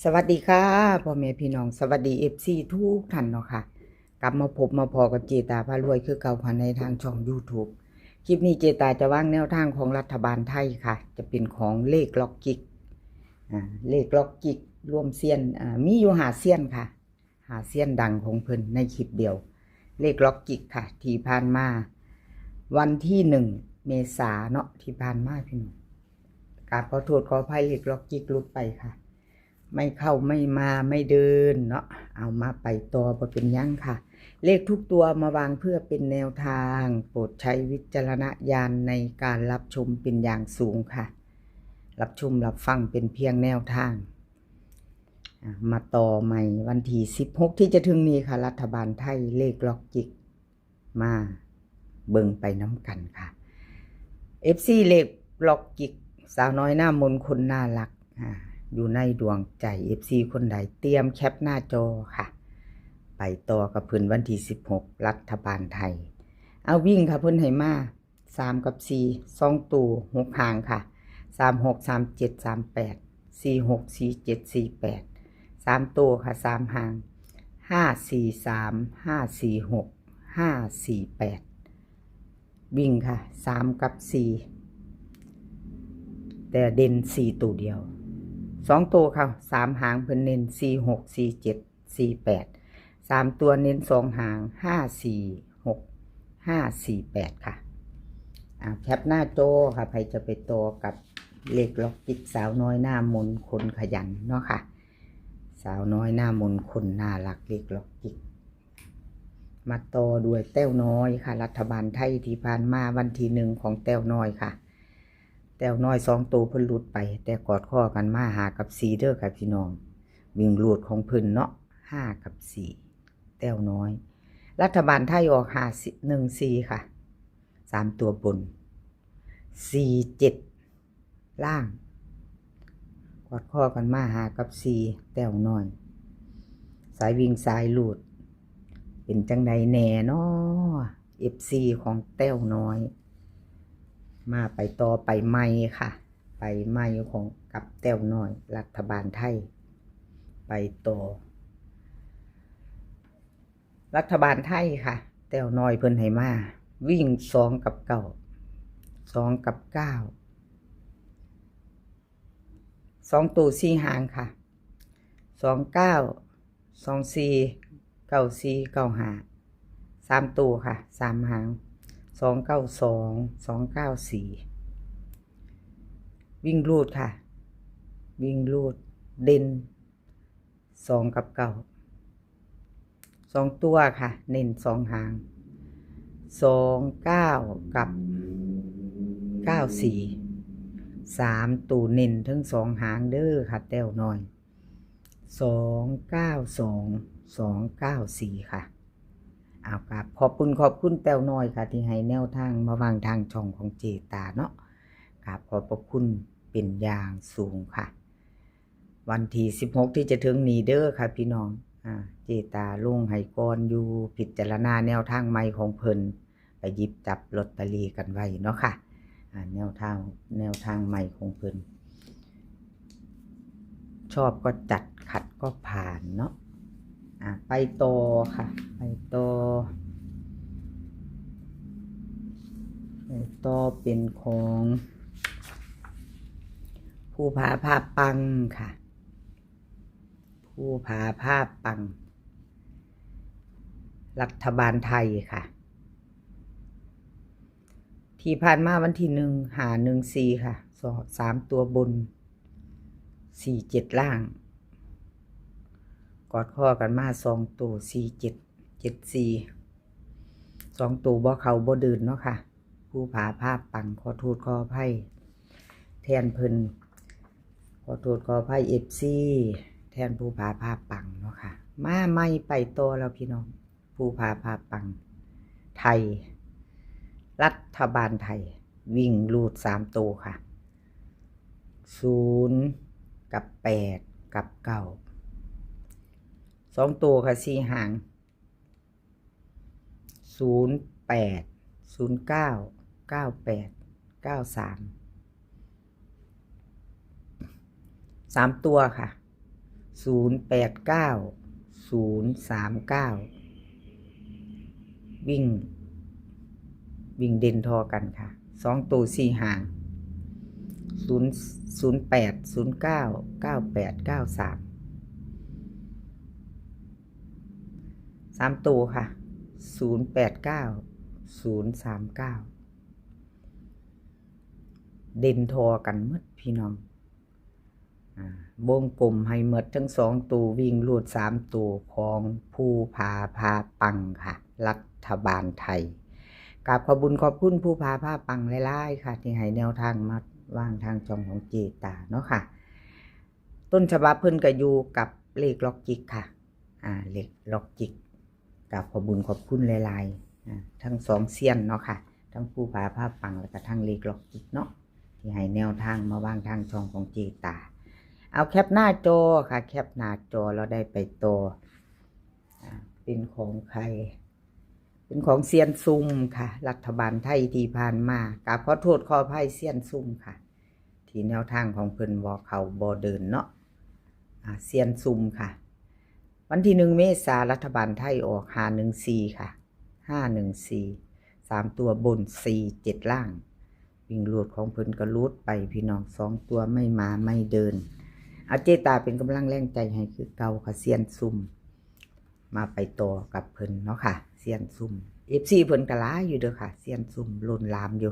สวัสดีค่ะพ่อแม่พี่น้องสวัสดีFCทุกท่านเนาะค่ะกลับมาพบมาพอกับเจตาพารวยคือเก่าค่ะในทางช่อง YouTube คลิปนี้เจตาจะวางแนวทางของรัฐบาลไทยค่ะจะเป็นของเลขล็อกกิกเลขล็อกกิกรวมเซียนมีอยู่หาเซียนค่ะหาเซียนดังของเพิ่นในคลิปเดียวเลขล็อกกิกค่ะที่ผ่านมาวันที่1 เมษายนเนาะที่ผ่านมาพี่น้องกราบขอโทษขออภัยเลขล็อกกิกหลุดไปค่ะไม่เข้าไม่มาไม่เดินเนาะเอามาไปต่อบ่เป็นยังค่ะเลขทุกตัวมาวางเพื่อเป็นแนวทางโปรดใช้วิจารณญาณในการรับชมเป็นอย่างสูงค่ะรับชมรับฟังเป็นเพียงแนวทางมาต่อใหม่วันที่16ที่จะถึงนี้ค่ะรัฐบาลไทยเลขล็อกจิกมาเบิ่งไปน้ำกันค่ะ FC เลขล็อกจิกสาวน้อยหน้ามนต์คนน่ารักอยู่ในดวงใจ FC คนใดเตรียมแคปหน้าจอค่ะไปต่อกับเพิ่นวันที่16รัฐบาลไทยเอาวิ่งค่ะเพิ่นให้มา3กับ4 2ตัว6หางค่ะ36 37 38 46 47 48 3ตัวค่ะ3หาง543 546 548วิ่งค่ะ3กับ4แต่เด่น4ตัวเดียว2ตัวค่ะ3หางเพิ่นเน้น46 47 48 3ตัวเน้น2หาง546 548ค่ะแคปหน้าจอค่ะใครจะไปต่อกับเลขล็อกจิกสาวน้อยหน้ามนต์คนขยันเนาะค่ะสาวน้อยหน้ามนต์คนน่ารักเลขล็อกจิกมาต่อด้วยแต้วน้อยค่ะรัฐบาลไทยที่ผ่านมาวันที่1ของแต้วน้อยค่ะแต้วน้อย2ตัวเพิ่นหลุดไปแต่กอดข้อกันมา5กับ4เด้อค่ะพี่น้องวิ่งหลุดของเพิ่นเนาะ5กับ4แต้วน้อยรัฐบาลไทยออก514ค่ะ3ตัวบน47ล่างกอดข้อกันมา5กับ4แต้วน้อยสายวิ่งสายหลุดเป็นจังใดแน่เนาะ FC ของแต้วน้อยมาไปต่อไปใหม่ค่ะไปใหม่ของกับแต้วน้อยรัฐบาลไทยไปต่อรัฐบาลไทยค่ะแต้วน้อยเพิ่นให้มาวิ่ง2กับ9 2กับ9 2ตัว4หางค่ะ29 24 94 95 3ตัวค่ะ3หาง292 294วิ่งรูดค่ะวิ่งรูดเด่น2กับ9 2ตัวค่ะเน้น2หาง29กับ94 3ตัวเน้นทั้ง2หางเด้อค่ะแต้วน้อย292 294ค่ะเอาครับขอบคุณแต้วน้อยค่ะที่ให้แนวทางมาวางทางช่องของเจตาเนาะครับขอบคุณเป็นอย่างสูงค่ะวันที่16ที่จะถึงนี้เด้อค่ะพี่น้องเจตาลงให้ก่อนอยู่พิจารณาแนวทางใหม่ของเพิ่นไปหยิบจับลอตเตอรี่กันไว้เนาะค่ะแนวทางใหม่ของเพิ่นชอบก็จัดขัดก็ผ่านเนาะไปต่อค่ะไปต่อเป็นของผู้ผาภาพปังค่ะผู้ผาภาพปังรัฐบาลไทยค่ะที่ผ่านมาวันที่1 5 1 4ค่ะ3ตัวบน47ล่างกอดข้อกันมา2ตัว47 74 2ตัวบ่เข้าบ่เดินเนาะค่ะผู้ผาภาพปังขอโทษขออภัยแทนเพิ่นขอโทษขออภัย FC แทนผู้ผาภาพปังเนาะค่ะมาไม่ไปต่อแล้วพี่น้องผู้ผาภาพปังไทยรัฐบาลไทยวิ่งรูด3ตัวค่ะ0กับ8กับ9 2ตัวค่ะ4หาง08 09 98 93 3ตัวค่ะ วิ่งเด่นทอกันค่ะ2ตัว4หาง08 09 98 93 3ตัวค่ะ089 039เด่นทอกันหมดพี่น้องวงกลมให้หมดทั้ง2ตัววิ่งลูด3ตัวของผู้พาปังค่ะรัฐบาลไทยกราบขอบคุณผู้พาปังหลายๆค่ะที่ให้แนวทางมาว่างทางช่องของเจตาเนาะค่ะต้นฉบับเพิ่นก็อยู่กับเลขล็อกจิกค่ะเลขล็อกจิกกราบขอบคุณหลายๆทั้ง2เซียนเนาะค่ะทั้งผู้พาปังแล้วก็ทั้งเลขล็อกจิกเนาะที่ให้แนวทางมาว่างทางช่องของเจตาเอาแคปหน้าจอค่ะแคปหน้าจอเราได้ไปตัวเป็นของใครเป็นของเซียนซุ่มค่ะรัฐบาลไทยที่ผ่านมากราบขอโทษขออภัยเซียนซุ่มค่ะที่แนวทางของเพิ่นบ่เข้าบ่เดินเนาะเซียนซุ่มค่ะวันที่1 เมษายนรัฐบาลไทยออก514ค่ะ514 3ตัวบน47ล่างวิ่งรูดของเพิ่นก็รูดไปพี่น้อง2ตัวไม่มาไม่เดินเอาเจตาเป็นกำลังแรงใจให้คือเก่าค่ะเซียนซุ่มมาไปต่อกับเพิ่นเนาะค่ะเซียนซุ่ม FC เพิ่นก็หลายอยู่เด้อค่ะเซียนซุ่มล้นหลามอยู่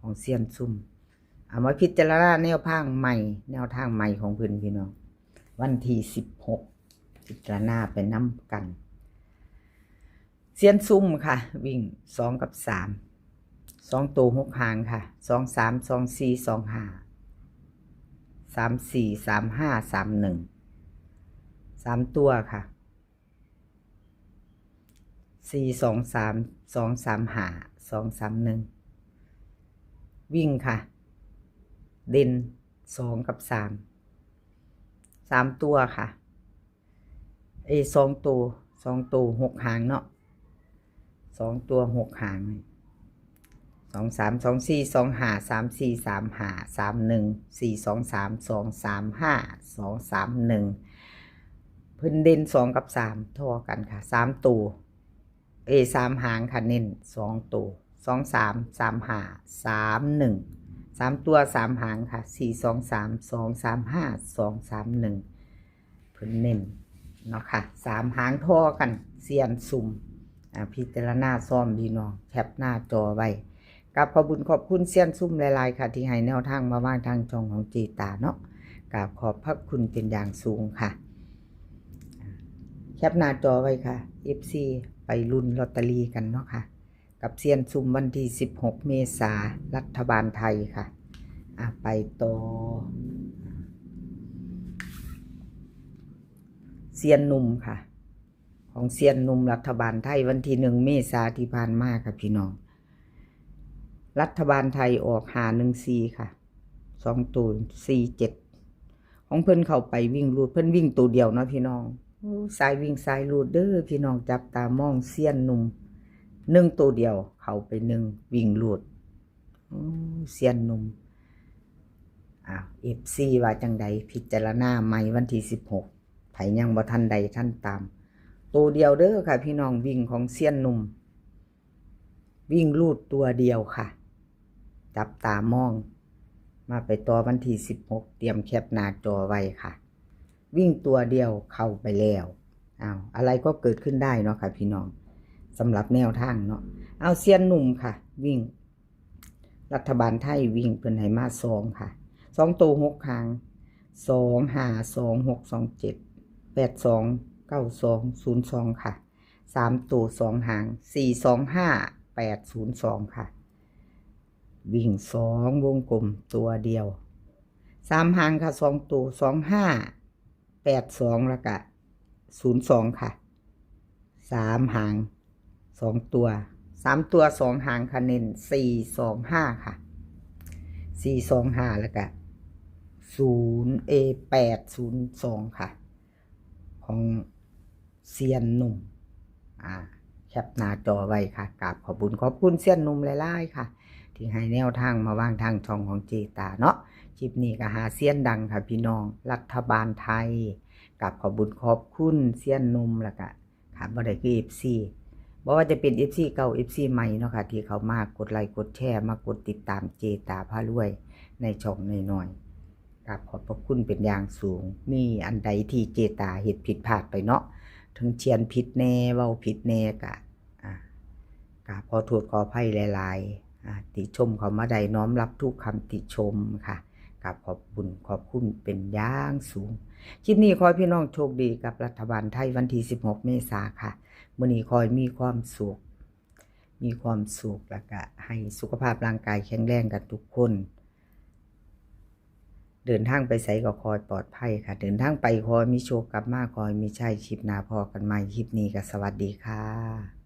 ของเซียนซุ่มเอามาพิจารณาแนวทางใหม่ของเพิ่นพี่น้องวันที่16พิจารณาไปนำกันเซียนซุ่มค่ะวิ่ง2กับ3 2ตัว6หางค่ะ2 3 2 4 2 5 3 4 3 5 3 1 3ตัวค่ะ4 2 3 2 3 5 2 3 1วิ่งค่ะเด่น2กับ3ตัวค่ะ2ตัว6หางเนาะ2ตัว6หาง2 3 2 4 2 5 3 4 3 5 3 1 4 2 3 2 3 5 2 3 1เพิ่นเด่น2กับ3ทอกันค่ะ3ตัว3หางค่ะเน้น2ตัว2 3 3 5 3 1 3ตัว3หางค่ะ4 2 3 2 3 5 2 3 1เพิ่นเน้นเนาะค่ะ3หางทอกันเซียนซุ่มพิจารณาซ่อมพี่น้องแคปหน้าจอไว้กับขอบคุณเซียนซุ่มหลายๆค่ะที่ให้แนวทางมาว่างทางช่องของเจตาเนาะกับขอบพระคุณเป็นอย่างสูงค่ะแคปหน้าจอไว้ค่ะ FC ไปลุ้นลอตเตอรี่กันเนาะค่ะกับเซียนซุ่มวันที่16 เมษายนรัฐบาลไทยค่ะไปต่อเซียนหนุ่มค่ะของเซียนหนุ่มรัฐบาลไทยวันที่1 เมษายนที่ผ่านมาค่ะพี่น้องรัฐบาลไทยออก514ค่ะ2ตัว47ของเพิ่นเข้าไปวิ่งรูดเพิ่นวิ่งตัวเดียวเนาะพี่น้องสายวิ่งสายรูดเด้อพี่น้องจับตามองเซียนหนุ่ม1ตัวเดียวเข้าไป1วิ่งรูดเซียนหนุ่มFC ว่าจังใดพิจารณาใหม่วันที่16ไผยังบ่ทันใดท่านตามตัวเดียวเด้อค่ะพี่น้องวิ่งของเซียนหนุ่มวิ่งรูดตัวเดียวค่ะจับตามองมาไปต่อวันที่16เตรียมแคปหน้าจอไว้ค่ะวิ่งตัวเดียวเข้าไปแล้วอะไรก็เกิดขึ้นได้เนาะค่ะพี่น้องสำหรับแนวทางเนาะเซียนหนุ่มค่ะวิ่งรัฐบาลไทยวิ่งเพิ่นให้มา2ค่ะ2ตัว6หาง2 5 2 6 2 7 8 2 9 2 0 2ค่ะ3ตัว2หาง4 2 5 8 0 2ค่ะวิ่ง2วงกลมตัวเดียว3หางค่ะ2ตัว2 5 8 2แล้วก็0 2ค่ะ3หาง2ตัว3ตัว2หางค่ะเน้น4 2 5ค่ะ4 2 5แล้วก็8 0 2ค่ะของเซียนหนุ่มแคปหน้าจอไว้ค่ะกราบขอบคุณเซียนหนุ่มหลายๆค่ะที่ให้แนวทางมาว่างทางช่องของเจตาเนาะคลิปนี้ก็หาเซียนดังค่ะพี่น้องรัฐบาลไทย กับขอบบุญขอบคุณเซียนหนุ่มแล้วก็ค่ะบ่ได้คือ FC บ่ว่าจะเป็น FC เก่า FC ใหม่เนาะค่ะที่เขามากดไลค์กดแชร์มากดติดตามเจตาพารวยในช่องน้อยๆกับขอบพระคุณเป็นอย่างสูงมีอันใดที่เจตาเฮ็ดผิดพลาดไปเนาะถึงเชียนผิดแน่เว้าผิดแน่ก็ขอโทษขออภัยหลายๆติชมเขามาได้น้อมรับทุกคำติชมค่ะกับขอบบุญขอบคุณเป็นอย่างสูงคลิปนี้ขอให้พี่น้องโชคดีกับรัฐบาลไทยวันที่16 เมษายนค่ะมื้อนี้ขอให้มีความสุขแล้วก็ให้สุขภาพร่างกายแข็งแรงกันทุกคนเดินทางไปไสก็ขอให้ปลอดภัยค่ะเดินทางไปขอให้มีโชคกลับมาขอให้มีชัยคลิปหน้าพอกันใหม่คลิปนี้ก็สวัสดีค่ะ